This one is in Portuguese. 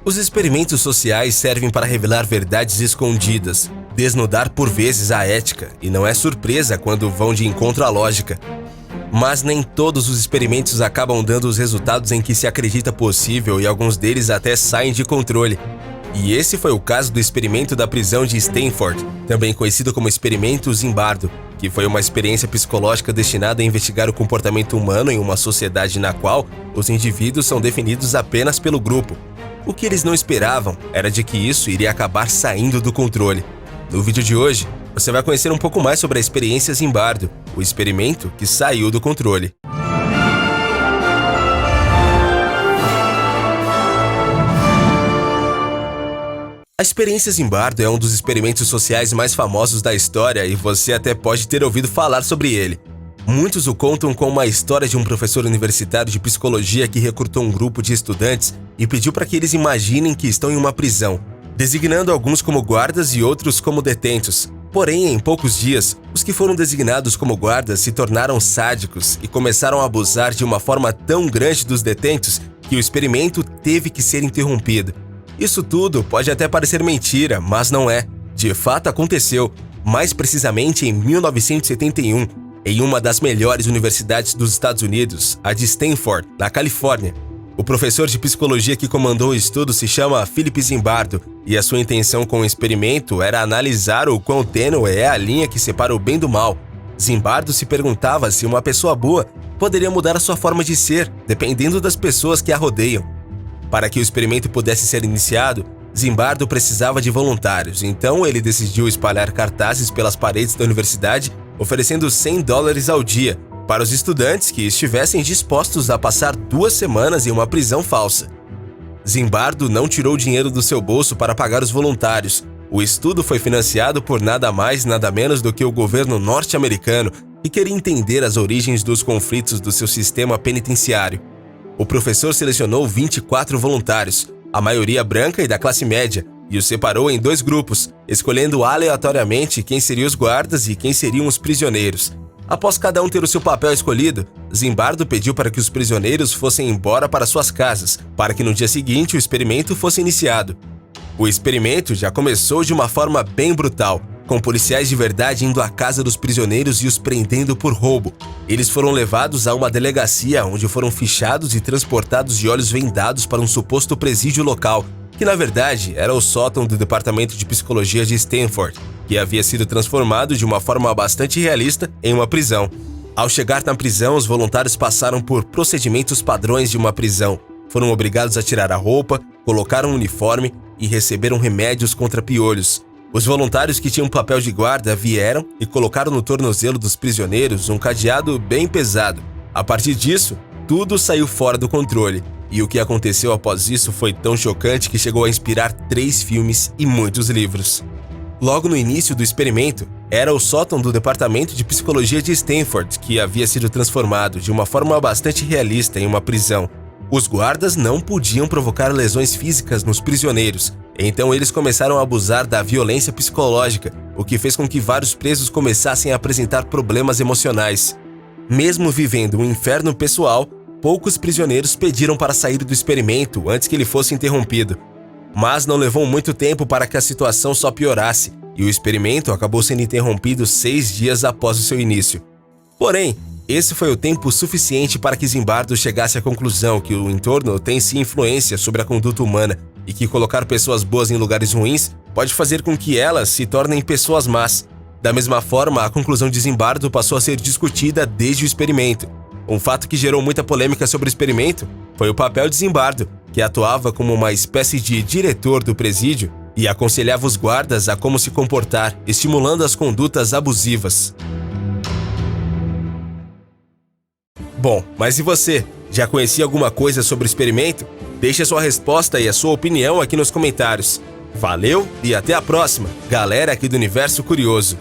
Os experimentos sociais servem para revelar verdades escondidas, desnudar por vezes a ética, e não é surpresa quando vão de encontro à lógica. Mas nem todos os experimentos acabam dando os resultados em que se acredita possível e alguns deles até saem de controle. E esse foi o caso do experimento da prisão de Stanford, também conhecido como experimento Zimbardo, que foi uma experiência psicológica destinada a investigar o comportamento humano em uma sociedade na qual os indivíduos são definidos apenas pelo grupo. O que eles não esperavam era de que isso iria acabar saindo do controle. No vídeo de hoje, você vai conhecer um pouco mais sobre a experiência Zimbardo, o experimento que saiu do controle. A experiência Zimbardo é um dos experimentos sociais mais famosos da história e você até pode ter ouvido falar sobre ele. Muitos o contam como uma história de um professor universitário de psicologia que recrutou um grupo de estudantes e pediu para que eles imaginem que estão em uma prisão, designando alguns como guardas e outros como detentos. Porém, em poucos dias, os que foram designados como guardas se tornaram sádicos e começaram a abusar de uma forma tão grande dos detentos que o experimento teve que ser interrompido. Isso tudo pode até parecer mentira, mas não é. De fato aconteceu, mais precisamente em 1971, em uma das melhores universidades dos Estados Unidos, a de Stanford, na Califórnia. O professor de psicologia que comandou o estudo se chama Philip Zimbardo, e a sua intenção com o experimento era analisar o quão tênue é a linha que separa o bem do mal. Zimbardo se perguntava se uma pessoa boa poderia mudar a sua forma de ser, dependendo das pessoas que a rodeiam. Para que o experimento pudesse ser iniciado, Zimbardo precisava de voluntários, então ele decidiu espalhar cartazes pelas paredes da universidade, oferecendo $100 ao dia para os estudantes que estivessem dispostos a passar 2 semanas em uma prisão falsa. Zimbardo não tirou dinheiro do seu bolso para pagar os voluntários. O estudo foi financiado por nada mais nada menos do que o governo norte-americano, que queria entender as origens dos conflitos do seu sistema penitenciário. O professor selecionou 24 voluntários, a maioria branca e da classe média, e os separou em 2 grupos, escolhendo aleatoriamente quem seriam os guardas e quem seriam os prisioneiros. Após cada um ter o seu papel escolhido, Zimbardo pediu para que os prisioneiros fossem embora para suas casas, para que no dia seguinte o experimento fosse iniciado. O experimento já começou de uma forma bem brutal, com policiais de verdade indo à casa dos prisioneiros e os prendendo por roubo. Eles foram levados a uma delegacia onde foram fichados e transportados de olhos vendados para um suposto presídio local, que na verdade era o sótão do Departamento de Psicologia de Stanford, que havia sido transformado de uma forma bastante realista em uma prisão. Ao chegar na prisão, os voluntários passaram por procedimentos padrões de uma prisão. Foram obrigados a tirar a roupa, colocar um uniforme e receberam remédios contra piolhos. Os voluntários que tinham papel de guarda vieram e colocaram no tornozelo dos prisioneiros um cadeado bem pesado. A partir disso, tudo saiu fora do controle. E o que aconteceu após isso foi tão chocante que chegou a inspirar 3 filmes e muitos livros. Logo no início do experimento, era o sótão do Departamento de Psicologia de Stanford que havia sido transformado de uma forma bastante realista em uma prisão. Os guardas não podiam provocar lesões físicas nos prisioneiros, então eles começaram a abusar da violência psicológica, o que fez com que vários presos começassem a apresentar problemas emocionais. Mesmo vivendo um inferno pessoal, poucos prisioneiros pediram para sair do experimento antes que ele fosse interrompido. Mas não levou muito tempo para que a situação só piorasse, e o experimento acabou sendo interrompido 6 dias após o seu início. Porém, esse foi o tempo suficiente para que Zimbardo chegasse à conclusão que o entorno tem sim influência sobre a conduta humana e que colocar pessoas boas em lugares ruins pode fazer com que elas se tornem pessoas más. Da mesma forma, a conclusão de Zimbardo passou a ser discutida desde o experimento. Um fato que gerou muita polêmica sobre o experimento foi o papel de Zimbardo, que atuava como uma espécie de diretor do presídio e aconselhava os guardas a como se comportar, estimulando as condutas abusivas. Bom, mas e você? Já conhecia alguma coisa sobre o experimento? Deixe a sua resposta e a sua opinião aqui nos comentários. Valeu e até a próxima, galera aqui do Universo Curioso!